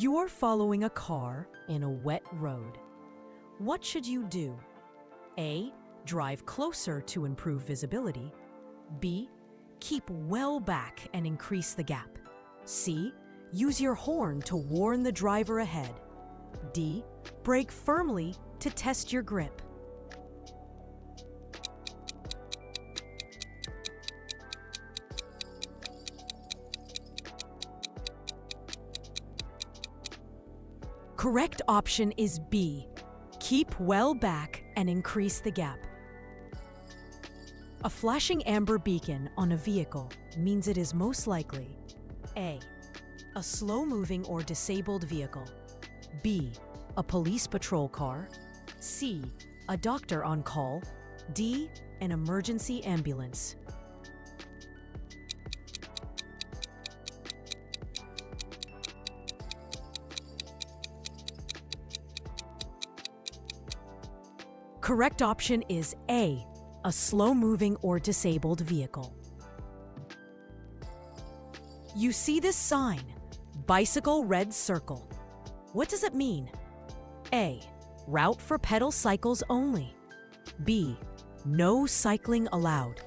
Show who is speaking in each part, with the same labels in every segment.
Speaker 1: You're following a car in a wet road. What should you do? A. Drive closer to improve visibility. B. Keep well back and increase the gap. C. Use your horn to warn the driver ahead. D. Brake firmly to test your grip. Correct option is B. Keep well back and increase the gap. A flashing amber beacon on a vehicle means it is most likely A. A slow-moving or disabled vehicle. B. A police patrol car. C. A doctor on call. D. An emergency ambulance. Correct option is A. A slow-moving or disabled vehicle. You see this sign, bicycle red circle. What does it mean? A. Route for pedal cycles only. B. No cycling allowed.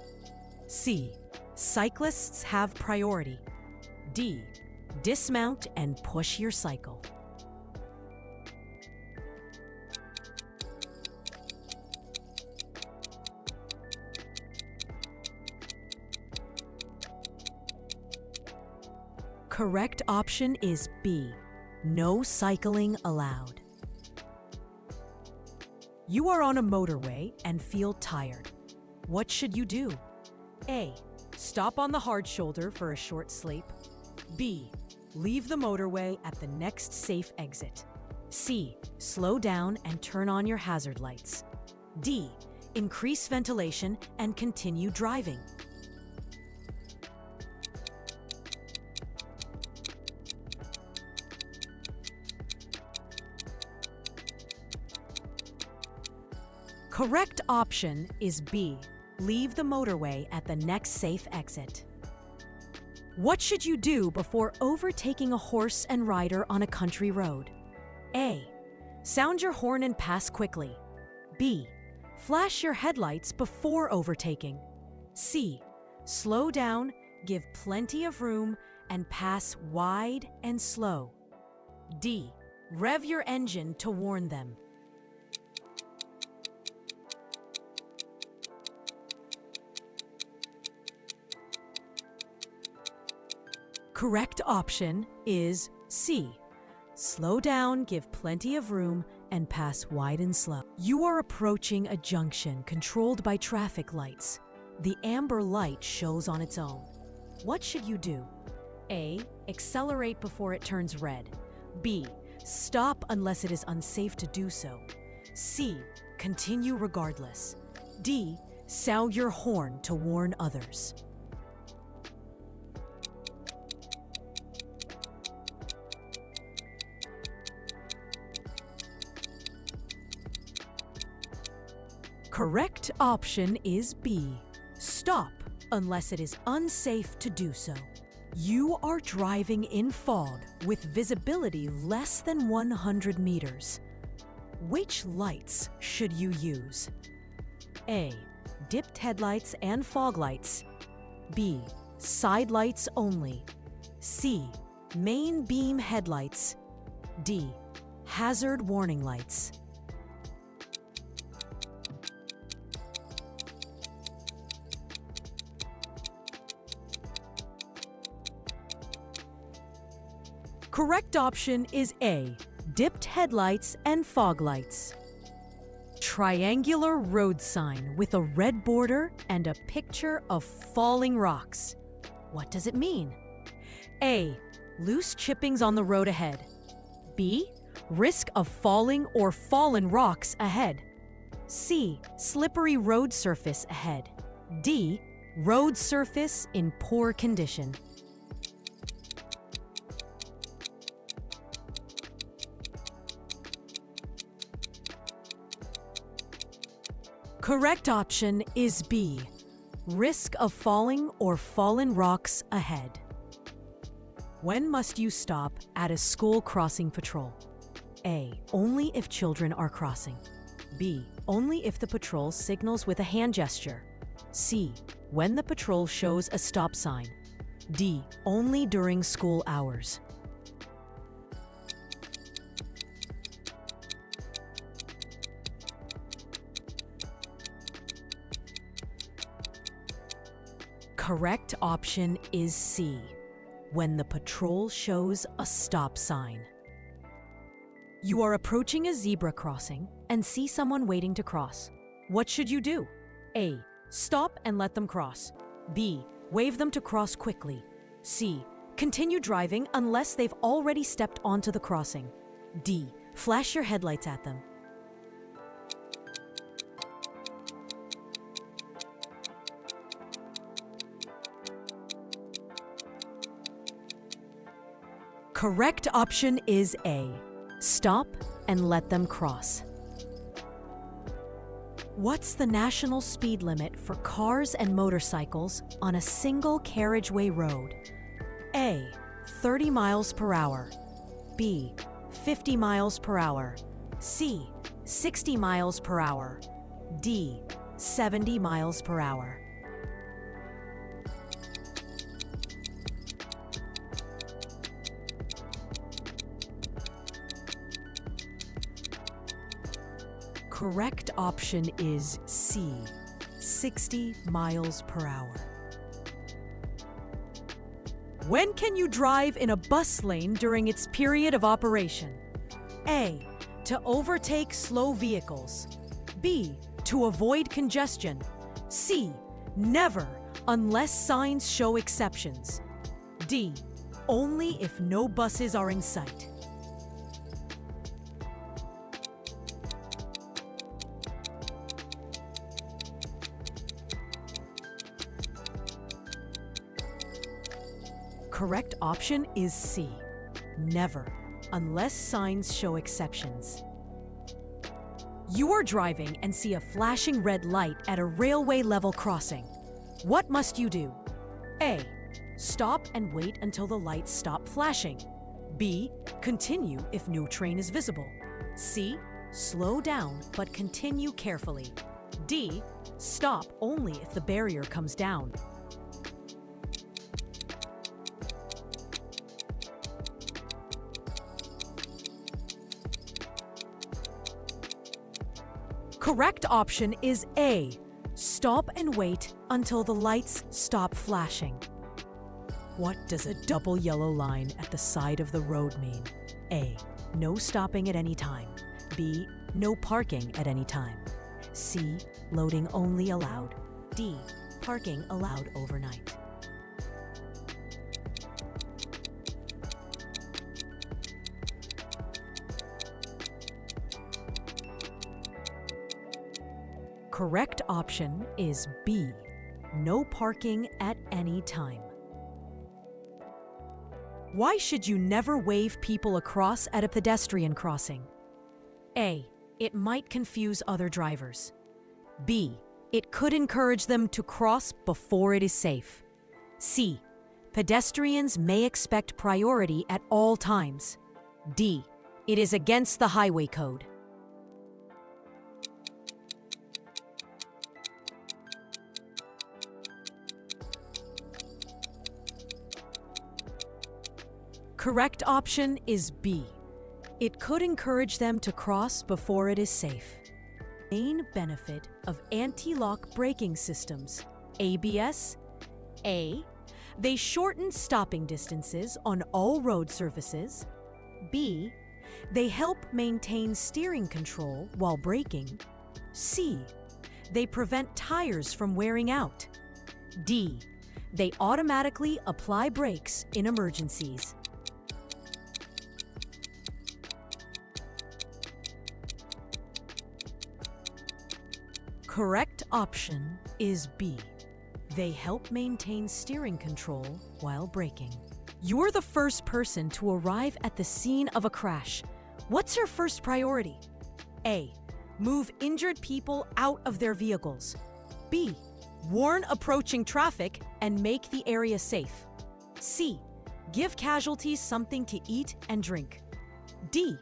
Speaker 1: C. Cyclists have priority. D. Dismount and push your cycle. Correct option is B. No cycling allowed. You are on a motorway and feel tired. What should you do? A. Stop on the hard shoulder for a short sleep. B. Leave the motorway at the next safe exit. C. Slow down and turn on your hazard lights. D. Increase ventilation and continue driving. Correct option is B. Leave the motorway at the next safe exit. What should you do before overtaking a horse and rider on a country road? A. Sound your horn and pass quickly. B. Flash your headlights before overtaking. C. Slow down, give plenty of room, and pass wide and slow. D. Rev your engine to warn them. Correct option is C. Slow down, give plenty of room, and pass wide and slow. You are approaching a junction controlled by traffic lights. The amber light shows on its own. What should you do? A. Accelerate before it turns red. B. Stop unless it is unsafe to do so. C. Continue regardless. D. Sound your horn to warn others. Correct option is B. Stop unless it is unsafe to do so. You are driving in fog with visibility less than 100 meters. Which lights should you use? A. Dipped headlights and fog lights. B. Side lights only. C. Main beam headlights. D. Hazard warning lights. Correct option is A. Dipped headlights and fog lights. Triangular road sign with a red border and a picture of falling rocks. What does it mean? A. Loose chippings on the road ahead. B. Risk of falling or fallen rocks ahead. C. Slippery road surface ahead. D. Road surface in poor condition. Correct option is B. Risk of falling or fallen rocks ahead. When must you stop at a school crossing patrol? A. Only if children are crossing. B. Only if the patrol signals with a hand gesture. C. When the patrol shows a stop sign. D. Only during school hours. Correct option is C. When the patrol shows a stop sign. You are approaching a zebra crossing and see someone waiting to cross. What should you do? A. Stop and let them cross. B. Wave them to cross quickly. C. Continue driving unless they've already stepped onto the crossing. D. Flash your headlights at them. Correct option is A. Stop and let them cross. What's the national speed limit for cars and motorcycles on a single carriageway road? A. 30 miles per hour. B. 50 miles per hour. C. 60 miles per hour. D. 70 miles per hour. Correct option is C. 60 miles per hour. When can you drive in a bus lane during its period of operation? A. To overtake slow vehicles. B. To avoid congestion. C. Never, unless signs show exceptions. D. Only if no buses are in sight. Correct option is C. Never, unless signs show exceptions. You are driving and see a flashing red light at a railway level crossing. What must you do? A. Stop and wait until the lights stop flashing. B. Continue if no train is visible. C. Slow down but continue carefully. D. Stop only if the barrier comes down. Correct option is A. Stop and wait until the lights stop flashing. What does a double yellow line at the side of the road mean? A. No stopping at any time. B. No parking at any time. C. Loading only allowed. D. Parking allowed overnight. Correct option is B. No parking at any time. Why should you never wave people across at a pedestrian crossing? A. It might confuse other drivers. B. It could encourage them to cross before it is safe. C. Pedestrians may expect priority at all times. D. It is against the highway code. Correct option is B. It could encourage them to cross before it is safe. Main benefit of anti-lock braking systems. ABS. A. They shorten stopping distances on all road surfaces. B. They help maintain steering control while braking. C. They prevent tires from wearing out. D. They automatically apply brakes in emergencies. Correct option is B. They help maintain steering control while braking. You're the first person to arrive at the scene of a crash. What's your first priority? A. Move injured people out of their vehicles. B. Warn approaching traffic and make the area safe. C. Give casualties something to eat and drink. D.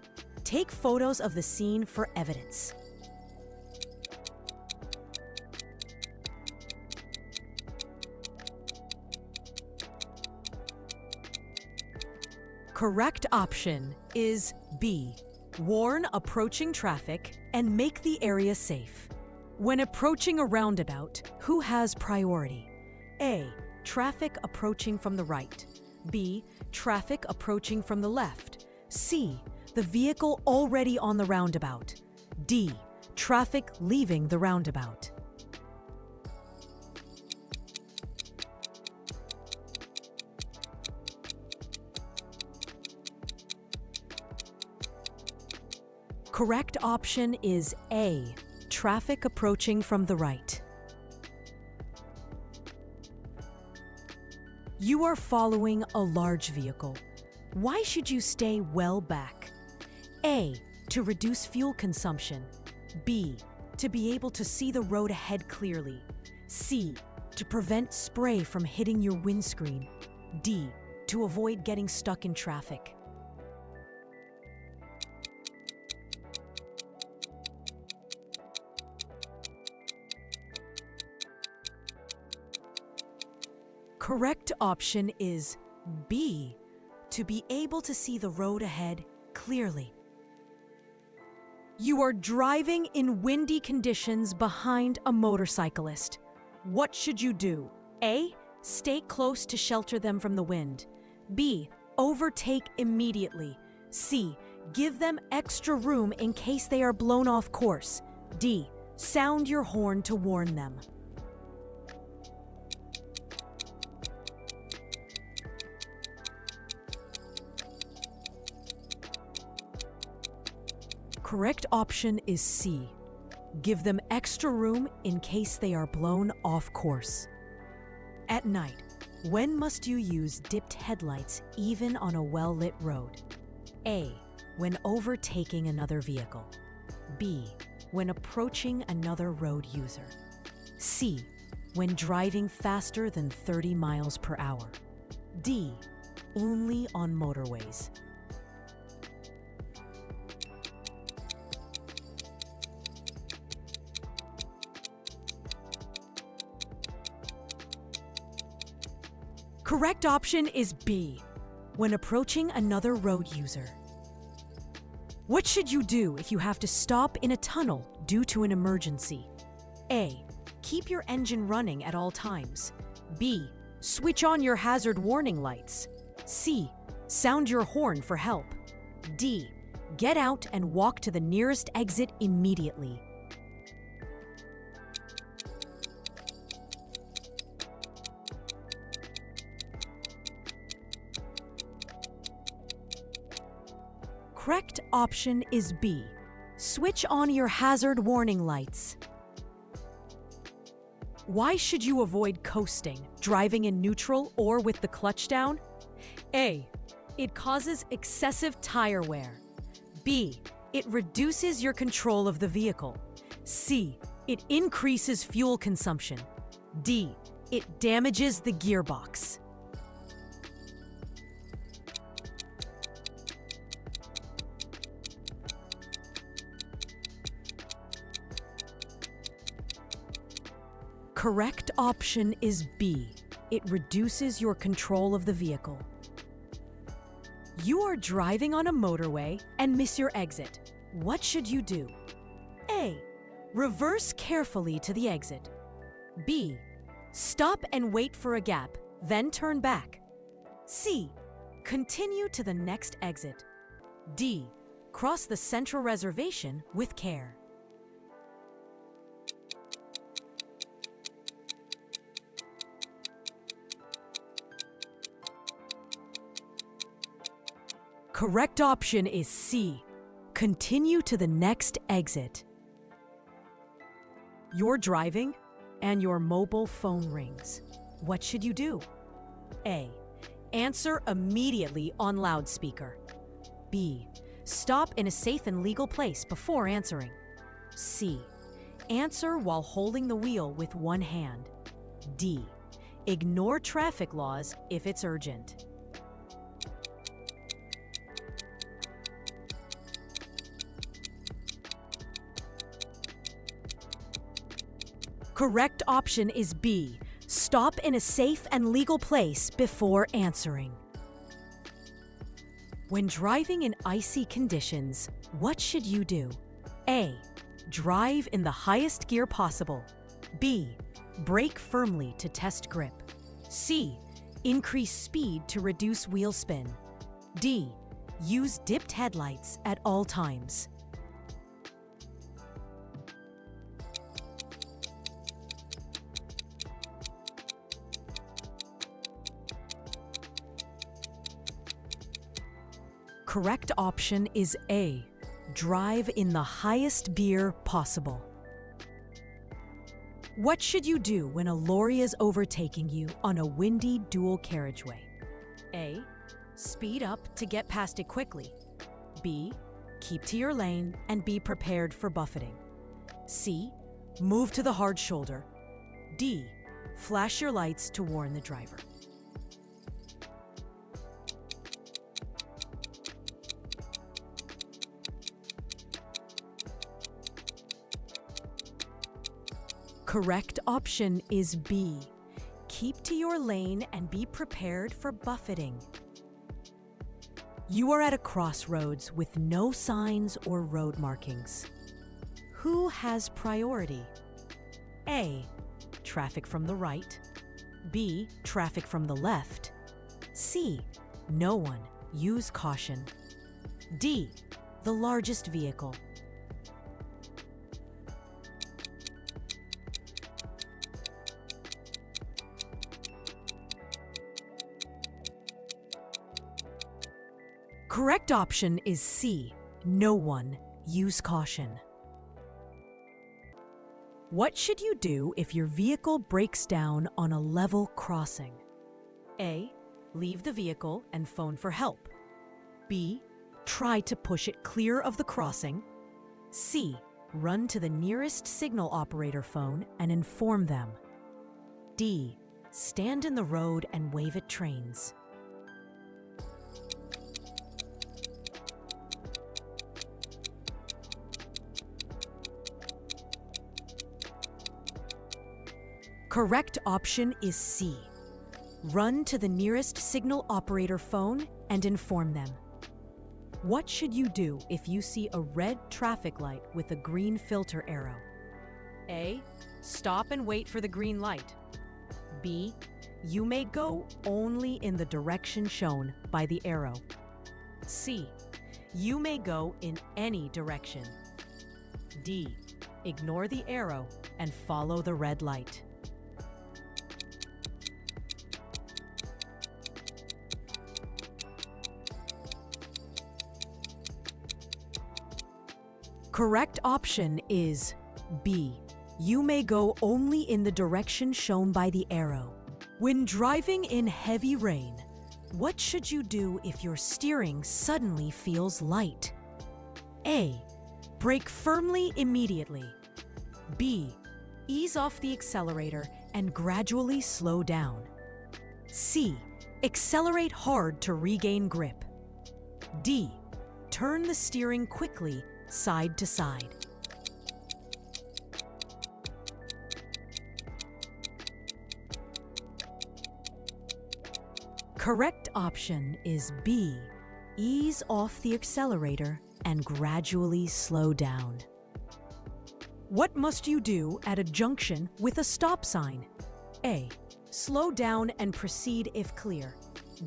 Speaker 1: Take photos of the scene for evidence. Correct option is B. Warn approaching traffic and make the area safe. When approaching a roundabout, who has priority? A. Traffic approaching from the right. B. Traffic approaching from the left. C. The vehicle already on the roundabout. D. Traffic leaving the roundabout. Correct option is A. Traffic approaching from the right. You are following a large vehicle. Why should you stay well back? A. To reduce fuel consumption. B. To be able to see the road ahead clearly. C. To prevent spray from hitting your windscreen. D. To avoid getting stuck in traffic. Correct option is B. To be able to see the road ahead clearly. You are driving in windy conditions behind a motorcyclist. What should you do? A. Stay close to shelter them from the wind. B. Overtake immediately. C. Give them extra room in case they are blown off course. D. Sound your horn to warn them. Correct option is C. Give them extra room in case they are blown off course. At night, when must you use dipped headlights even on a well-lit road? A. When overtaking another vehicle. B. When approaching another road user. C. When driving faster than 30 miles per hour. D. Only on motorways. Correct option is B. When approaching another road user. What should you do if you have to stop in a tunnel due to an emergency? A. Keep your engine running at all times. B. Switch on your hazard warning lights. C. Sound your horn for help. D. Get out and walk to the nearest exit immediately. Correct option is B. Switch on your hazard warning lights. Why should you avoid coasting, driving in neutral or with the clutch down? A. It causes excessive tire wear. B. It reduces your control of the vehicle. C. It increases fuel consumption. D. It damages the gearbox. Correct option is B. It reduces your control of the vehicle. You are driving on a motorway and miss your exit. What should you do? A. Reverse carefully to the exit. B. Stop and wait for a gap, then turn back. C. Continue to the next exit. D. Cross the central reservation with care. Correct option is C. Continue to the next exit. You're driving and your mobile phone rings. What should you do? A. Answer immediately on loudspeaker. B. Stop in a safe and legal place before answering. C. Answer while holding the wheel with one hand. D. Ignore traffic laws if it's urgent. Correct option is B. Stop in a safe and legal place before answering. When driving in icy conditions, what should you do? A. Drive in the highest gear possible. B. Brake firmly to test grip. C. Increase speed to reduce wheel spin. D. Use dipped headlights at all times. Correct option is A. Drive in the highest gear possible. What should you do when a lorry is overtaking you on a windy dual carriageway? A. Speed up to get past it quickly. B. Keep to your lane and be prepared for buffeting. C. Move to the hard shoulder. D. Flash your lights to warn the driver. Correct option is B. Keep to your lane and be prepared for buffeting. You are at a crossroads with no signs or road markings. Who has priority? A. Traffic from the right. B. Traffic from the left. C. No one. Use caution. D. The largest vehicle. Correct option is C. No one. Use caution. What should you do if your vehicle breaks down on a level crossing? A. Leave the vehicle and phone for help. B. Try to push it clear of the crossing. C. Run to the nearest signal operator phone and inform them. D. Stand in the road and wave at trains. Correct option is C. Run to the nearest signal operator phone and inform them. What should you do if you see a red traffic light with a green filter arrow? A. Stop and wait for the green light. B. You may go only in the direction shown by the arrow. C. You may go in any direction. D. Ignore the arrow and follow the red light. Correct option is B. You may go only in the direction shown by the arrow. When driving in heavy rain, what should you do if your steering suddenly feels light? A. Brake firmly immediately. B. Ease off the accelerator and gradually slow down. C. Accelerate hard to regain grip. D. Turn the steering quickly side to side. Correct option is B. Ease off the accelerator and gradually slow down. What must you do at a junction with a stop sign? A. Slow down and proceed if clear.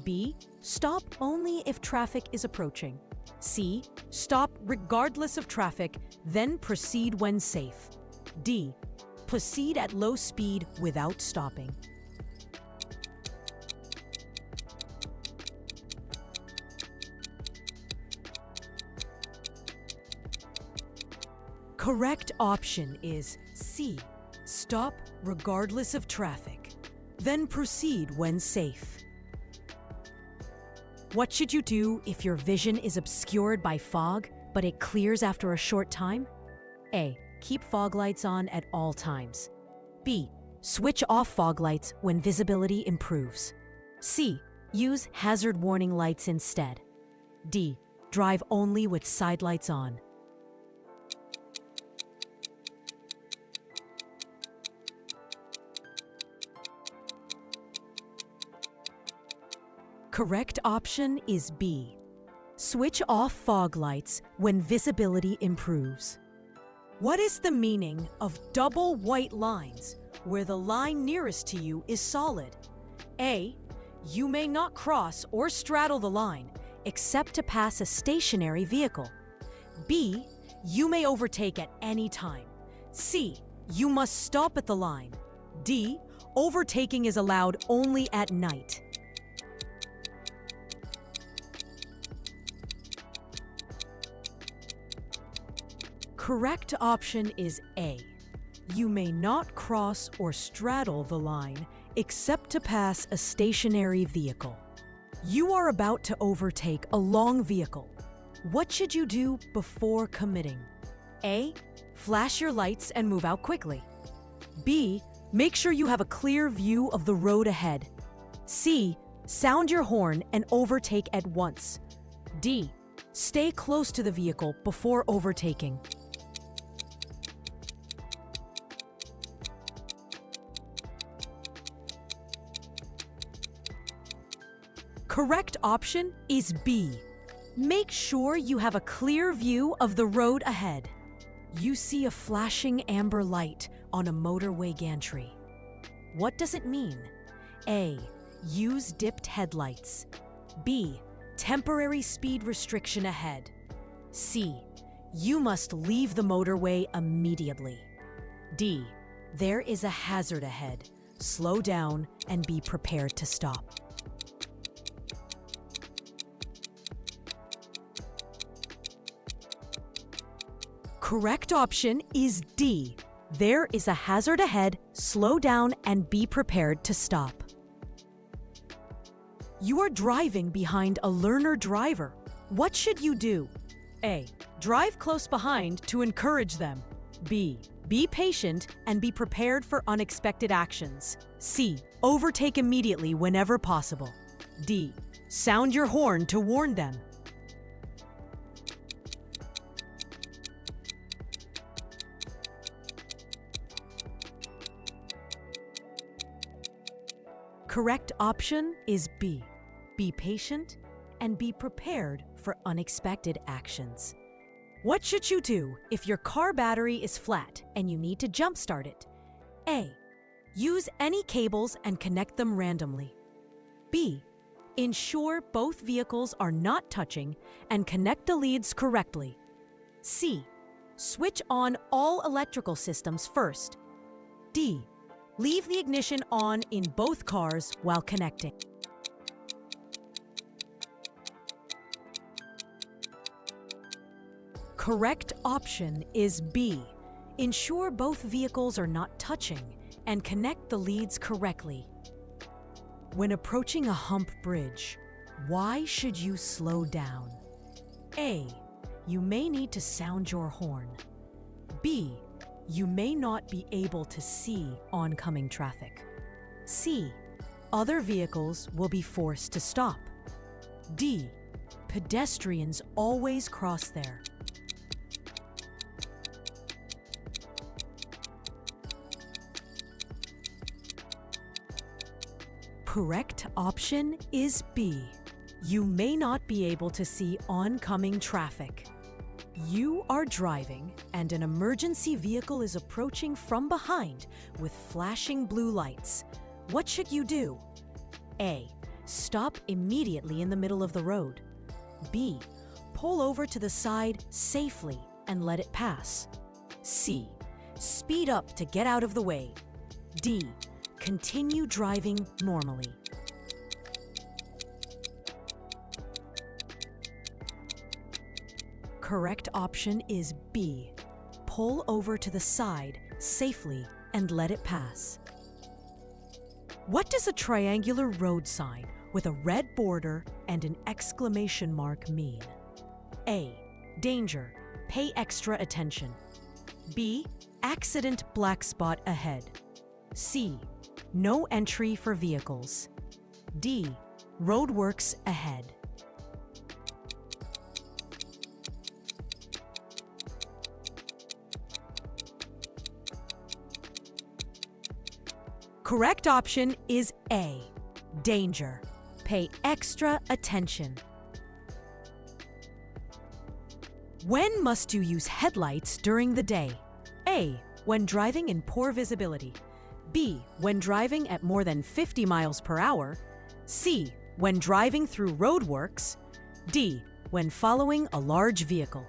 Speaker 1: B. Stop only if traffic is approaching. C. Stop regardless of traffic, then proceed when safe. D. Proceed at low speed without stopping. Correct option is C. Stop regardless of traffic, then proceed when safe. What should you do if your vision is obscured by fog, but it clears after a short time? A. Keep fog lights on at all times. B. Switch off fog lights when visibility improves. C. Use hazard warning lights instead. D. Drive only with side lights on. Correct option is B. Switch off fog lights when visibility improves. What is the meaning of double white lines where the line nearest to you is solid? A. You may not cross or straddle the line except to pass a stationary vehicle. B. You may overtake at any time. C. You must stop at the line. D. Overtaking is allowed only at night. Correct option is A. You may not cross or straddle the line except to pass a stationary vehicle. You are about to overtake a long vehicle. What should you do before committing? A. Flash your lights and move out quickly. B. Make sure you have a clear view of the road ahead. C. Sound your horn and overtake at once. D. Stay close to the vehicle before overtaking. Correct option is B. Make sure you have a clear view of the road ahead. You see a flashing amber light on a motorway gantry. What does it mean? A. Use dipped headlights. B. Temporary speed restriction ahead. C. You must leave the motorway immediately. D. There is a hazard ahead. Slow down and be prepared to stop. Correct option is D. There is a hazard ahead. Slow down and be prepared to stop. You are driving behind a learner driver. What should you do? A. Drive close behind to encourage them. B. Be patient and be prepared for unexpected actions. C. Overtake immediately whenever possible. D. Sound your horn to warn them. Correct option is B. Be patient and be prepared for unexpected actions. What should you do if your car battery is flat and you need to jumpstart it? A. Use any cables and connect them randomly. B. Ensure both vehicles are not touching and connect the leads correctly. C. Switch on all electrical systems first. D. Leave the ignition on in both cars while connecting. Correct option is B. Ensure both vehicles are not touching and connect the leads correctly. When approaching a hump bridge, why should you slow down? A. You may need to sound your horn. B. You may not be able to see oncoming traffic. C. Other vehicles will be forced to stop. D. Pedestrians always cross there. Correct option is B. You may not be able to see oncoming traffic. You are driving and an emergency vehicle is approaching from behind with flashing blue lights. What should you do? A. Stop immediately in the middle of the road. B. Pull over to the side safely and let it pass. C. Speed up to get out of the way. D. Continue driving normally. Correct option is B. Pull over to the side safely and let it pass. What does a triangular road sign with a red border and an exclamation mark mean? A. Danger. Pay extra attention. B. Accident black spot ahead. C. No entry for vehicles. D. Roadworks ahead. Correct option is A. Danger. pay extra attention. When must you use headlights during the day? A. When driving in poor visibility. B. When driving at more than 50 miles per hour. C. When driving through roadworks. D. When following a large vehicle.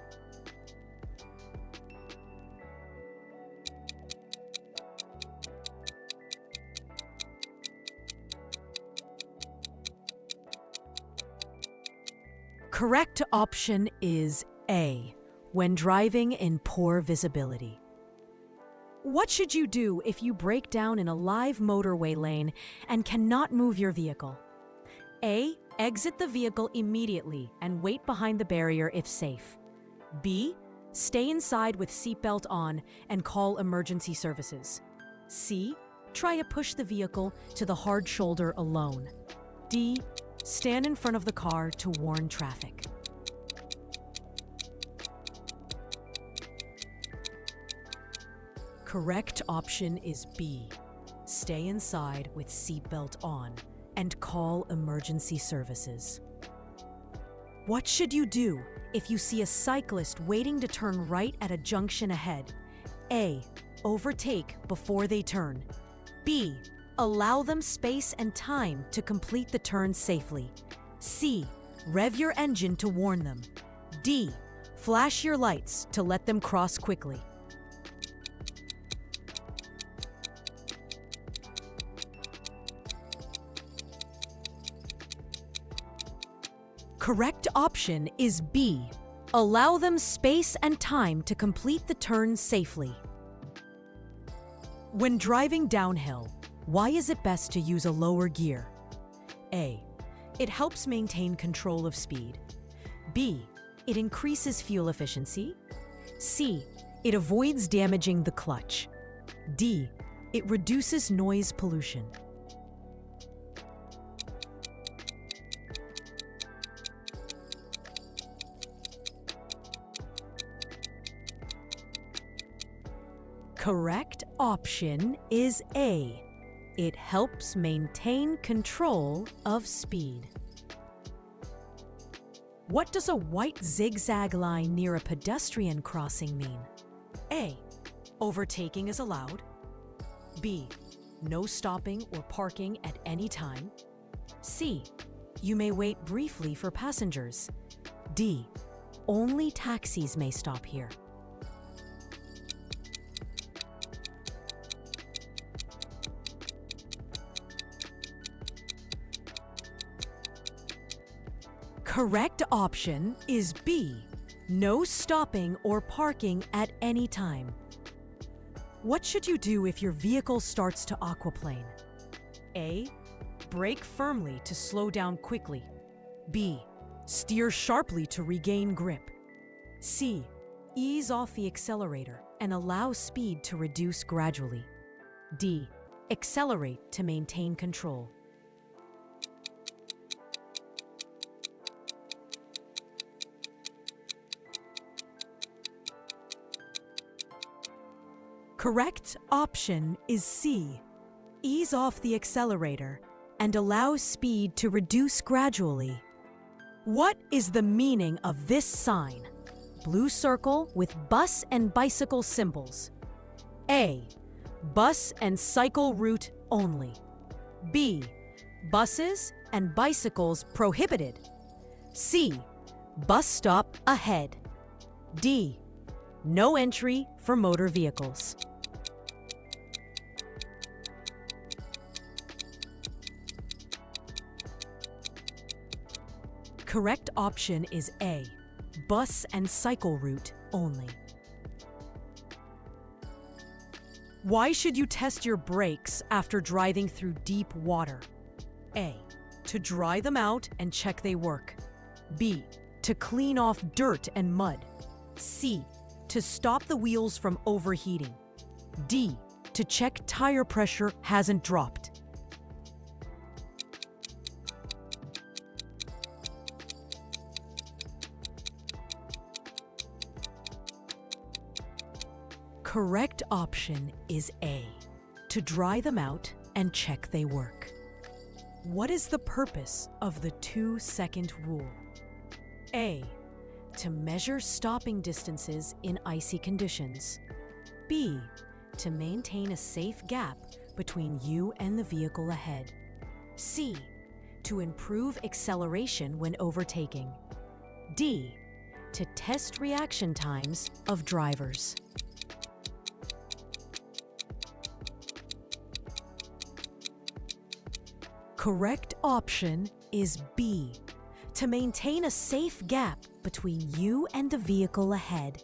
Speaker 1: Correct option is A. When driving in poor visibility. What should you do if you break down in a live motorway lane and cannot move your vehicle? A. Exit the vehicle immediately and wait behind the barrier if safe. B. Stay inside with seatbelt on and call emergency services. C. Try to push the vehicle to the hard shoulder alone. D. Stand in front of the car to warn traffic. Correct option is B. Stay inside with seatbelt on and call emergency services. What should you do if you see a cyclist waiting to turn right at a junction ahead? A. Overtake before they turn. B. Allow them space and time to complete the turn safely. C. Rev your engine to warn them. D. Flash your lights to let them cross quickly. Correct option is B. Allow them space and time to complete the turn safely. When driving downhill, why is it best to use a lower gear? A. It helps maintain control of speed. B. It increases fuel efficiency. C. It avoids damaging the clutch. D. It reduces noise pollution. Correct option is A. It helps maintain control of speed. What does a white zigzag line near a pedestrian crossing mean? A. Overtaking is allowed. B. No stopping or parking at any time. C. You may wait briefly for passengers. D. Only taxis may stop here. Correct option is B. No stopping or parking at any time. What should you do if your vehicle starts to aquaplane? A. Brake firmly to slow down quickly. B. Steer sharply to regain grip. C. Ease off the accelerator and allow speed to reduce gradually. D. Accelerate to maintain control. Correct option is C. Ease off the accelerator and allow speed to reduce gradually. What is the meaning of this sign? Blue circle with bus and bicycle symbols. A. Bus and cycle route only. B. Buses and bicycles prohibited. C. Bus stop ahead. D. No entry for motor vehicles. Correct option is A. Bus and cycle route only. Why should you test your brakes after driving through deep water? A. To dry them out and check they work. B. To clean off dirt and mud. C. To stop the wheels from overheating. D. To check tire pressure hasn't dropped. Correct option is A. To dry them out and check they work. What is the purpose of the 2-second rule? A. To measure stopping distances in icy conditions. B. To maintain a safe gap between you and the vehicle ahead. C. To improve acceleration when overtaking. D. To test reaction times of drivers. Correct option is B. To maintain a safe gap between you and the vehicle ahead.